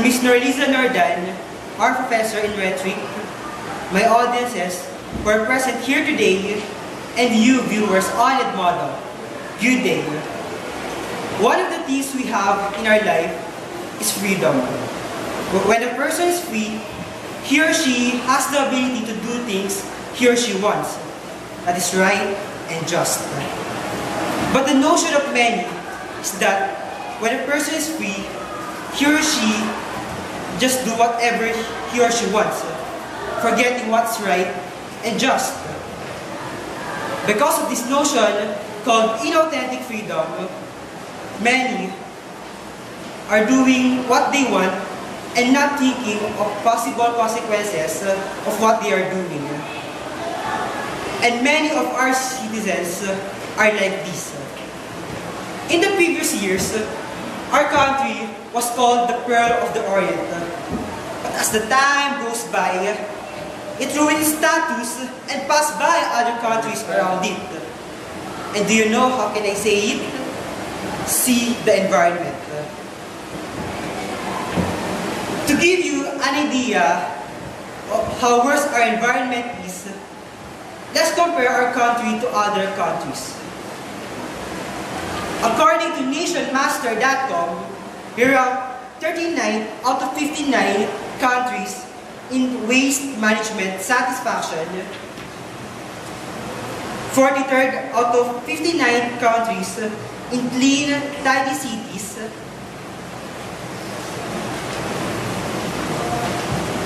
Miss Norliza Nordan, our professor in Rhetoric, my audiences who are present here today, and you viewers on Edmodo, good day. One of the things we have in our life is freedom. When a person is free, he or she has the ability to do things he or she wants. That is right and just. But the notion of many is that when a person is free, he or she just do whatever he or she wants, forgetting what's right and just. Because of this notion called inauthentic freedom, many are doing what they want and not thinking of possible consequences of what they are doing. And many of our citizens are like this. In the previous years, our country was called the Pearl of the Orient. But as the time goes by, it ruined its status and passed by other countries around it. And do you know how can I say it? See the environment. To give you an idea of how worse our environment is, let's compare our country to other countries. According to nationmaster.com, we rank 39 out of 59 countries in waste management satisfaction, 43rd out of 59 countries in clean, tidy cities,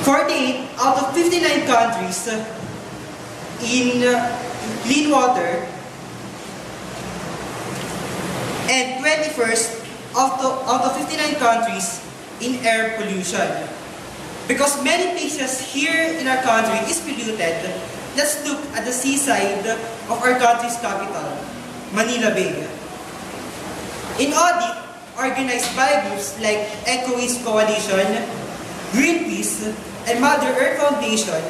48 out of 59 countries in clean water, and 21st out of 59 countries in air pollution. Because many places here in our country is polluted, let's look at the seaside of our country's capital, Manila Bay. In audit organized by groups like Eco Waste Coalition, Greenpeace, and Mother Earth Foundation,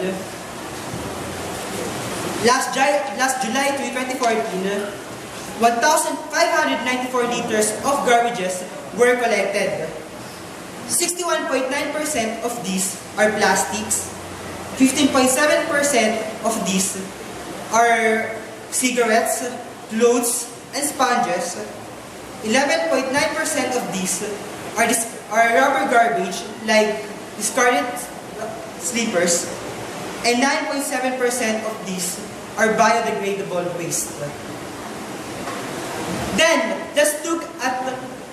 last July 2014, 1,594 liters of garbages were collected. 61.9% of these are plastics, 15.7% of these are cigarettes, clothes, and sponges, 11.9% of these are rubber garbage like discarded sleepers, and 9.7% of these are biodegradable waste. Then, let's look at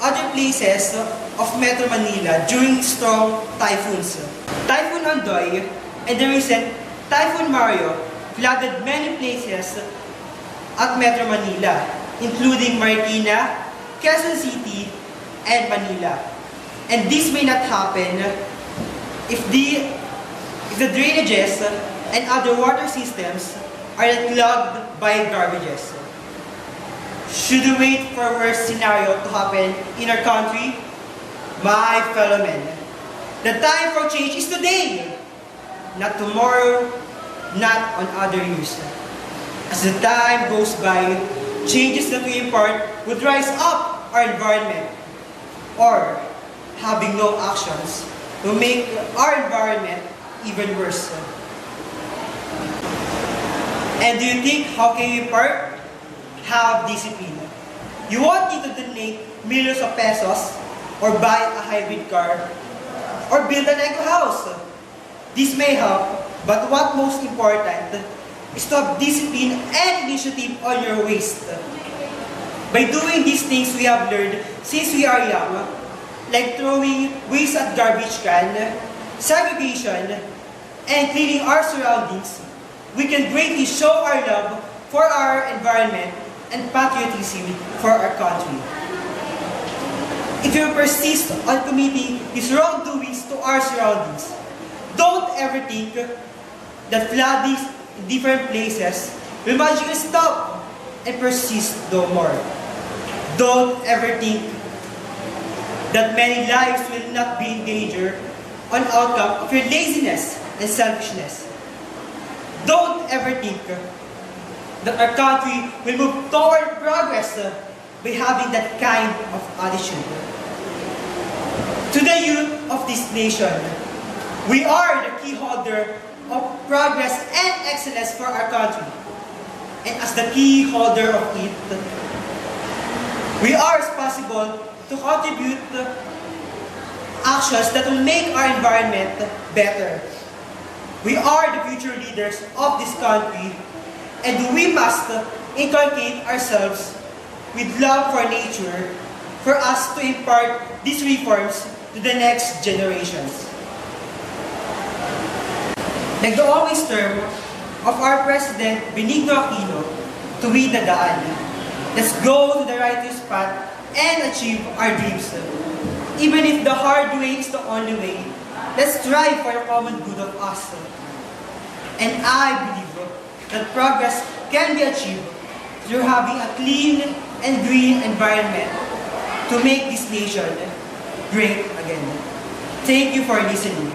other places of Metro Manila during strong typhoons. Typhoon Ondoy and the recent Typhoon Mario flooded many places at Metro Manila, including Marikina, Quezon City, and Manila. And this may not happen if the drainages and other water systems are not clogged by garbages. Should we wait for a worse scenario to happen in our country? My fellow men, the time for change is today, not tomorrow, not on other years. As the time goes by, changes that we impart would rise up our environment, or having no actions will make our environment even worse. And do you think how can we impart? Have discipline. You won't need to donate millions of pesos or buy a hybrid car or build an eco house. This may help, but what most important is to have discipline and initiative on your waste. By doing these things we have learned since we are young, like throwing waste at garbage can, segregation, and cleaning our surroundings, we can greatly show our love for our environment and patriotism for our country. If you persist on committing these wrongdoings to our surroundings, don't ever think that flooding in different places will magically stop and persist no more. Don't ever think that many lives will not be in danger on outcome of your laziness and selfishness. Don't ever think that our country will move toward progress by having that kind of attitude. To the youth of this nation, we are the key holder of progress and excellence for our country. And as the key holder of it, we are responsible to contribute actions that will make our environment better. We are the future leaders of this country, and we must inculcate ourselves with love for nature for us to impart these reforms to the next generations. Like the always term of our President Benigno Aquino, tuwid na daan. Let's go to the righteous path and achieve our dreams. Even if the hard way is the only way, let's strive for the common good of us. And I believe that progress can be achieved through having a clean and green environment to make this nation great again. Thank you for listening.